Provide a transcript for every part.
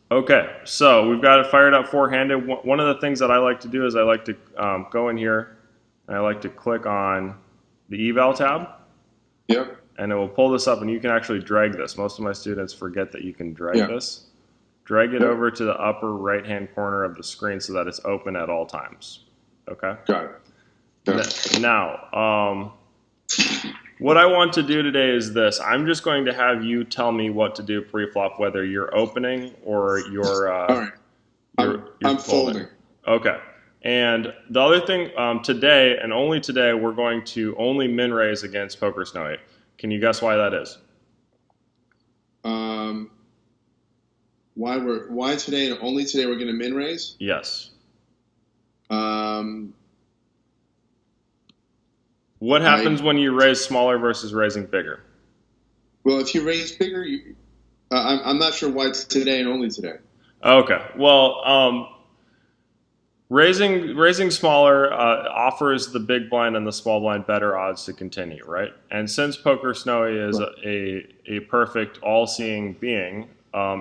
Okay, so we've got it fired up four-handed. One of the things that I like to do is I like to go in here and I like to click on the eval tab, Yep. and it will pull this up, and you can actually drag this. Most of my students forget that you can drag Yeah. this. Drag it Yep. over to the upper right-hand corner of the screen so that it's open at all times. Okay? Got it. Got it. Now, what I want to do today is this. I'm just going to have you tell me what to do pre-flop, whether you're opening or All right. you're I'm folding. folding. Okay. And the other thing, today and only today, we're going to only min raise against PokerSnowie. Can you guess why that is? Um, why today and only today we're going to min raise? Yes. Um, What happens I when you raise smaller versus raising bigger? well, if you raise bigger, I'm not sure why it's today and only today. Okay. Well, raising smaller offers the big blind and the small blind better odds to continue, right? And since PokerSnowie is Right. a perfect all-seeing being,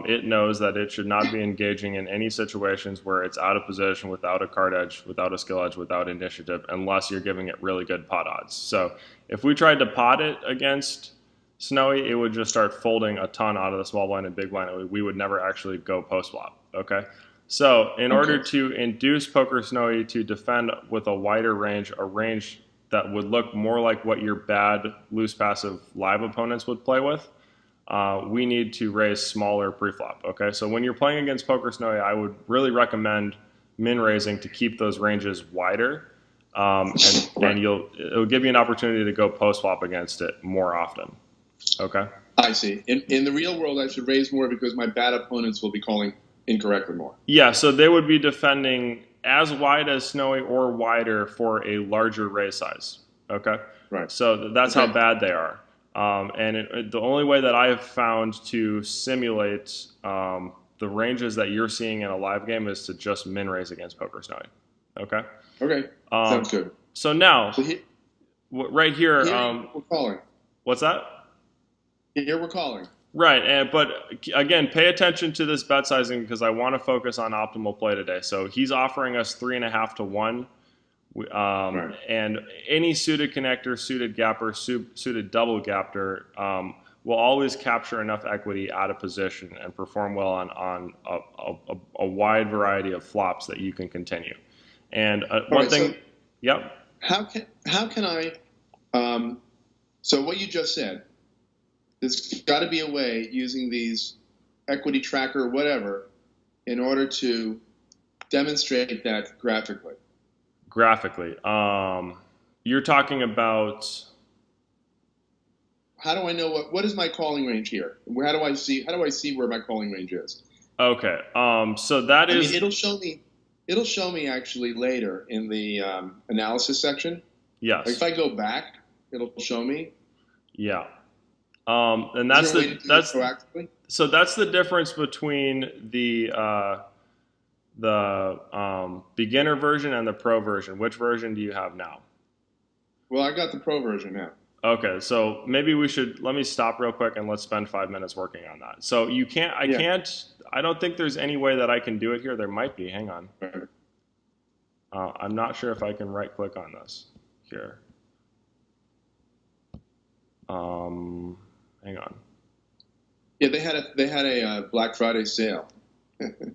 it knows that it should not be engaging in any situations where it's out of position, without a card edge, without a skill edge, without initiative, unless you're giving it really good pot odds. So if we tried to pot it against Snowy, it would just start folding a ton out of the small blind and big blind. We would never actually go post flop. Okay. So in order Okay. to induce PokerSnowie to defend with a wider range, a range that would look more like what your bad loose passive live opponents would play with, we need to raise smaller preflop. Okay, so when you're playing against PokerSnowie, I would really recommend min raising to keep those ranges wider, and Right. it'll give you an opportunity to go post flop against it more often. Okay. I see. In the real world, I should raise more because my bad opponents will be calling incorrectly more. Yeah, so they would be defending as wide as Snowy or wider for a larger raise size. Okay, Right. so that's how Okay. bad they are. The only way that I've found to simulate the ranges that you're seeing in a live game is to just min raise against PokerSnowie. Okay. Okay. Um, Sounds good. so now, So right here, here we're calling. what's that? Here we're calling. Right, but again, pay attention to this bet sizing because I want to focus on optimal play today. So he's offering us 3.5 to 1, Right. and any suited connector, suited gapper, suited double gapper will always capture enough equity out of position and perform well on a wide variety of flops that you can continue. And one right, thing, so yep, how can I? So what you just said, there's got to be a way using these equity tracker or whatever in order to demonstrate that graphically. graphically, you're talking about. How do I know what is my calling range here? How do I see where my calling range is? Okay, so that I mean, is it'll show me actually later in the analysis section. Like yes, if I go back, it'll show me. yeah. And Is there a way to do this proactively? so that's the difference between the beginner version and the pro version. Which version do you have now? Well, I got the pro version now. Okay, so maybe let me stop real quick and let's spend 5 minutes working on that. So Yeah. I don't think there's any way that I can do it here. There might be, hang on. Right. I'm not sure if I can right click on this here. Hang on. Yeah, they had a Black Friday sale.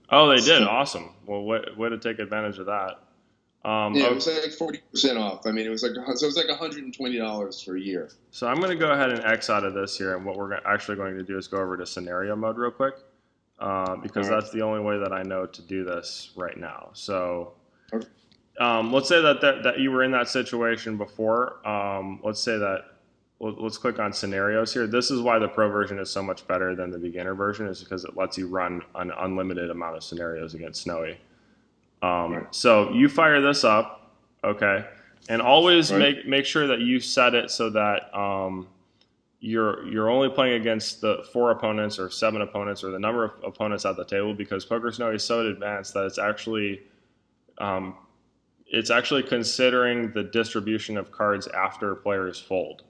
Oh, they did. So, Awesome. Well, way to take advantage of that. yeah, it was like 40% off. I mean, it was like $120 for a year. So I'm going to go ahead and X out of this here, and what we're actually going to do is go over to scenario mode real quick, because All right. that's the only way that I know to do this right now. So Okay. let's say that you were in that situation before. Let's say that let's click on scenarios here. This is why the pro version is so much better than the beginner version, is because it lets you run an unlimited amount of scenarios against Snowy. Right. So you fire this up, okay, and always Right. make sure that you set it so that you're only playing against the 4 opponents or 7 opponents or the number of opponents at the table, because PokerSnowie is so advanced that it's actually considering the distribution of cards after players fold.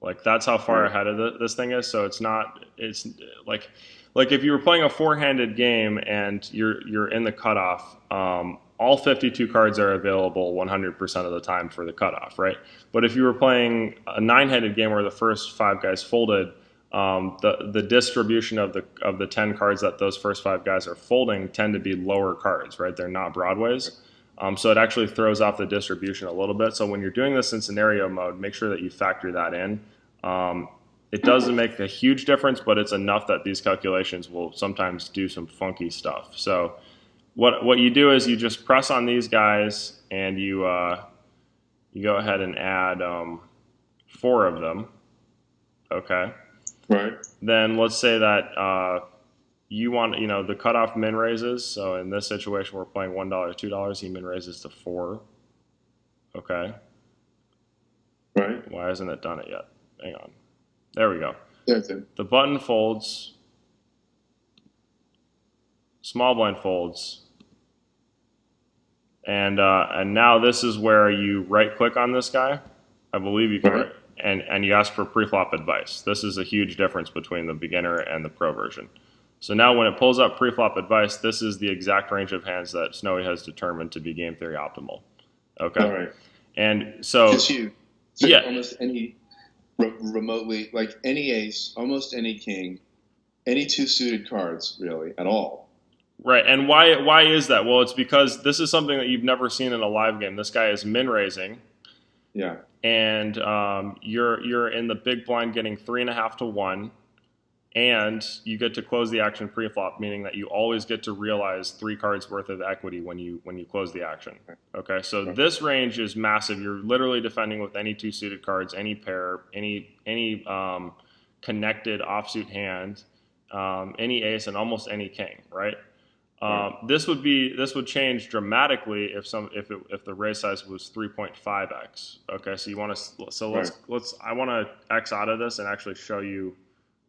Like that's how far Right. ahead of this thing is. So it's not. It's like if you were playing a four-handed game and you're in the cutoff. All 52 cards are available 100% of the time for the cutoff, right? But if you were playing a nine-handed game where the first five guys folded, the distribution of the 10 cards that those first five guys are folding tend to be lower cards, right? They're not broadways. So it actually throws off the distribution a little bit. So when you're doing this in scenario mode, make sure that you factor that in. It doesn't make a huge difference, but it's enough that these calculations will sometimes do some funky stuff. So what you do is you just press on these guys and you go ahead and add four of them. Okay. Right. Then let's say that you want the cutoff min raises. So in this situation, we're playing $1, $2. He min raises to 4. Okay. Right. Why hasn't it done it yet? Hang on. There we go. That's it. The button folds. Small blind folds. And now this is where you right click on this guy. I believe you can, Right. and you ask for preflop advice. This is a huge difference between the beginner and the pro version. So now when it pulls up preflop advice, this is the exact range of hands that Snowy has determined to be game theory optimal. Okay. All right. And so It's huge. So yeah, almost any remotely, like any ace, almost any king, any two suited cards, really, at all. right. And why is that? Well, it's because this is something that you've never seen in a live game. This guy is min raising. Yeah. And you're in the big blind getting 3.5 to 1, and you get to close the action pre-flop, meaning that you always get to realize 3 cards worth of equity when you close the action. Okay, so this range is massive. You're literally defending with any two suited cards, any pair, any connected offsuit hand, any ace, and almost any king, right? This would change dramatically if the raise size was 3.5x. Okay, so I want to X out of this and actually show you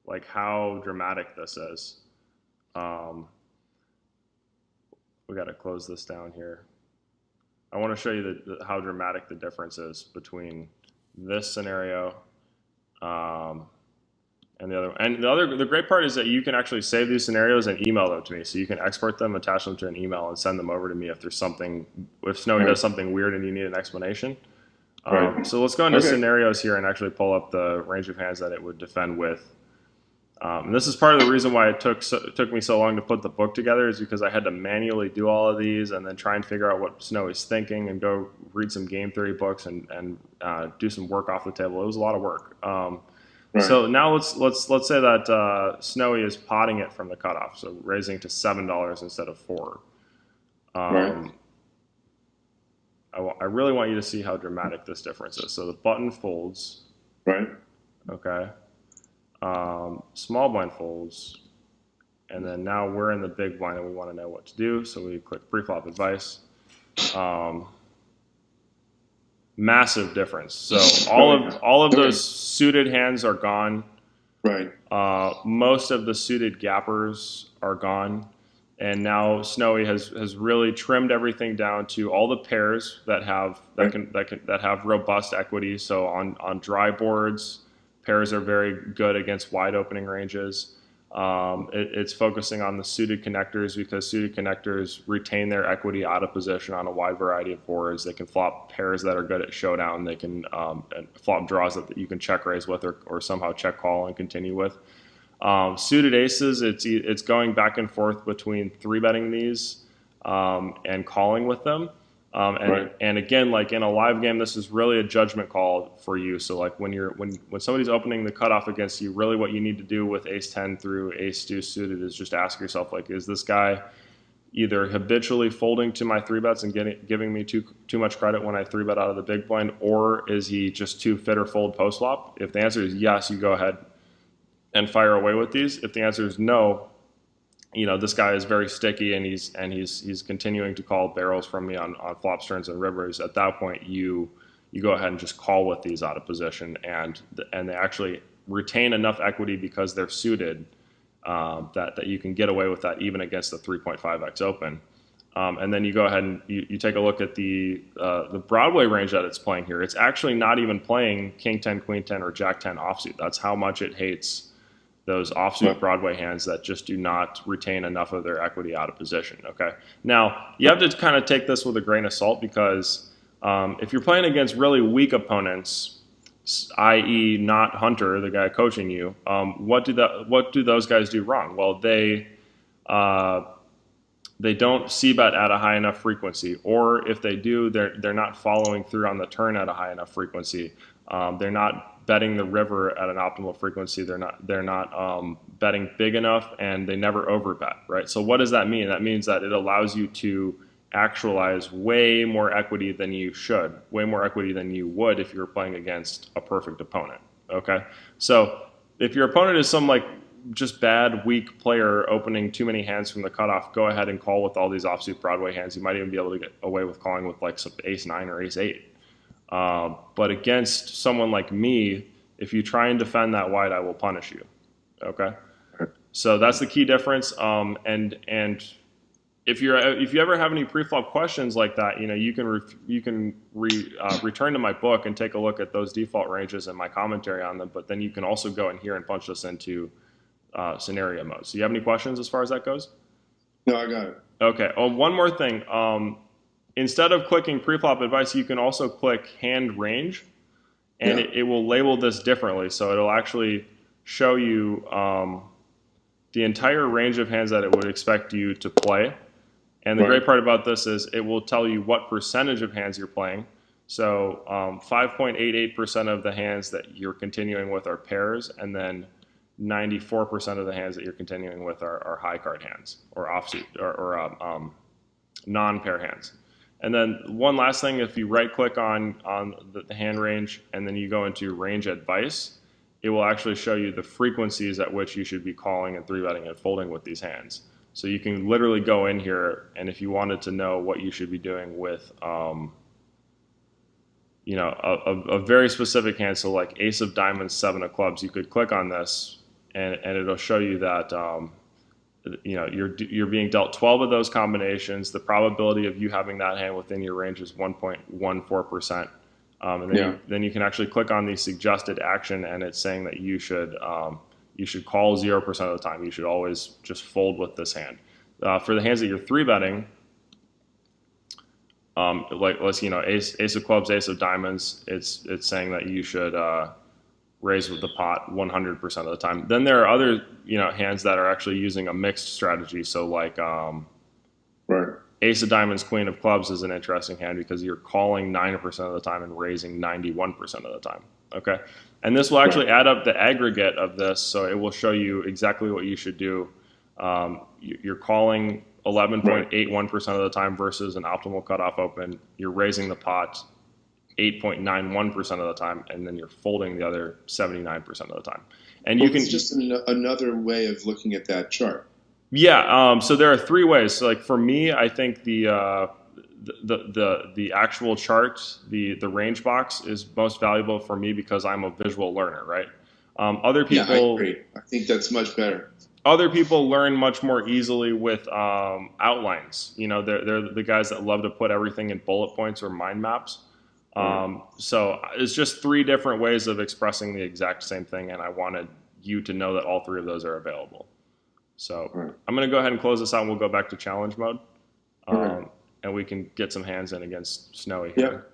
like how dramatic this is. We got to close this down here. I want to show you how dramatic the difference is between this scenario and the great part is that you can actually save these scenarios and email them to me. So you can export them, attach them to an email, and send them over to me if Snowy does something weird and you need an explanation. So let's go into scenarios here and actually pull up the range of hands that it would defend with. And this is part of the reason why it took me so long to put the book together, is because I had to manually do all of these and then try and figure out what Snowy's thinking and go read some game theory books and do some work off the table. It was a lot of work. So now let's say that Snowy is potting it from the cutoff, so raising to $7 instead of 4. I really want you to see how dramatic this difference is. So the button folds. Right. Okay. Small blind folds, and then now we're in the big blind and we want to know what to do. So we click preflop advice. Massive difference. So all of those suited hands are gone. Right. Most of the suited gappers are gone, and now Snowy has really trimmed everything down to all the pairs that have robust equity. So on dry boards, pairs are very good against wide opening ranges. It's focusing on the suited connectors because suited connectors retain their equity out of position on a wide variety of boards. They can flop pairs that are good at showdown. They can flop draws that you can check raise with or somehow check call and continue with. Suited aces, it's going back and forth between 3-betting these and calling with them. And again, like in a live game, this is really a judgment call for you. So like when somebody's opening the cutoff against you, really what you need to do with ace 10 through ace 2 suited is just ask yourself, like, is this guy either habitually folding to my 3-bets and giving me too much credit when I 3-bet out of the big blind, or is he just too fit or fold post flop? If the answer is yes, you go ahead and fire away with these. If the answer is no, this guy is very sticky and he's continuing to call barrels from me on flops, turns, and rivers. At that point, you go ahead and just call with these out of position, and they actually retain enough equity because they're suited that you can get away with that even against the 3.5x open. And then you go ahead and you take a look at the Broadway range that it's playing here. It's actually not even playing King 10, Queen 10, or Jack 10 offsuit. That's how much it hates those offsuit Broadway hands that just do not retain enough of their equity out of position. Okay. Now you have to kind of take this with a grain of salt because if you're playing against really weak opponents, i.e., not Hunter, the guy coaching you, what do those guys do wrong? Well, they don't c-bet at a high enough frequency, or if they do, they're not following through on the turn at a high enough frequency. They're not betting the river at an optimal frequency. They're not betting big enough, and they never overbet. Right. So what does that mean? That means that it allows you to actualize way more equity than you should, way more equity than you would if you were playing against a perfect opponent. Okay. So if your opponent is some like just bad, weak player opening too many hands from the cutoff, go ahead and call with all these offsuit Broadway hands. You might even be able to get away with calling with like some ace 9 or ace 8. But against someone like me, if you try and defend that wide, I will punish you. Okay. So that's the key difference. And if you ever have any pre-flop questions like that, you can return to my book and take a look at those default ranges and my commentary on them. But then you can also go in here and punch this into scenario mode. So you have any questions as far as that goes? No, I got it. Okay. Oh, one more thing. Instead of clicking pre-flop advice, you can also click hand range, and it will label this differently. So it'll actually show you the entire range of hands that it would expect you to play. And the great part about this is it will tell you what percentage of hands you're playing. So 5.88% of the hands that you're continuing with are pairs, and then 94% of the hands that you're continuing with are high card hands or offsuit or non-pair hands. And then one last thing, if you right click on the hand range and then you go into range advice, it will actually show you the frequencies at which you should be calling and 3-betting and folding with these hands. So you can literally go in here, and if you wanted to know what you should be doing with a very specific hand, so like ace of diamonds, 7 of clubs, you could click on this and it'll show you that you're being dealt 12 of those combinations. The probability of you having that hand within your range is 1.14%. And then you can actually click on the suggested action, and it's saying that you should call 0% of the time. You should always just fold with this hand. For the hands that you're 3-betting, like let's ace of clubs, ace of diamonds, it's saying that you should raise with the pot 100% of the time. Then there are other hands that are actually using a mixed strategy. So like ace of diamonds, queen of clubs is an interesting hand because you're calling 90% of the time and raising 91% of the time. Okay. And this will actually add up the aggregate of this, so it will show you exactly what you should do. You're calling 11.81% of the time versus an optimal cutoff open. You're raising the pot 8.91% of the time, and then you're folding the other 79% of the time. And you can. It's just another way of looking at that chart. Yeah. So there are 3 ways. So like for me, I think the actual chart, the range box is most valuable for me because I'm a visual learner, right? Other people, I agree. I think that's much better. Other people learn much more easily with outlines. They're the guys that love to put everything in bullet points or mind maps. So it's just 3 different ways of expressing the exact same thing, and I wanted you to know that all 3 of those are available. So I'm going to go ahead and close this out, and we'll go back to challenge mode. And we can get some hands in against Snowy here. Yep.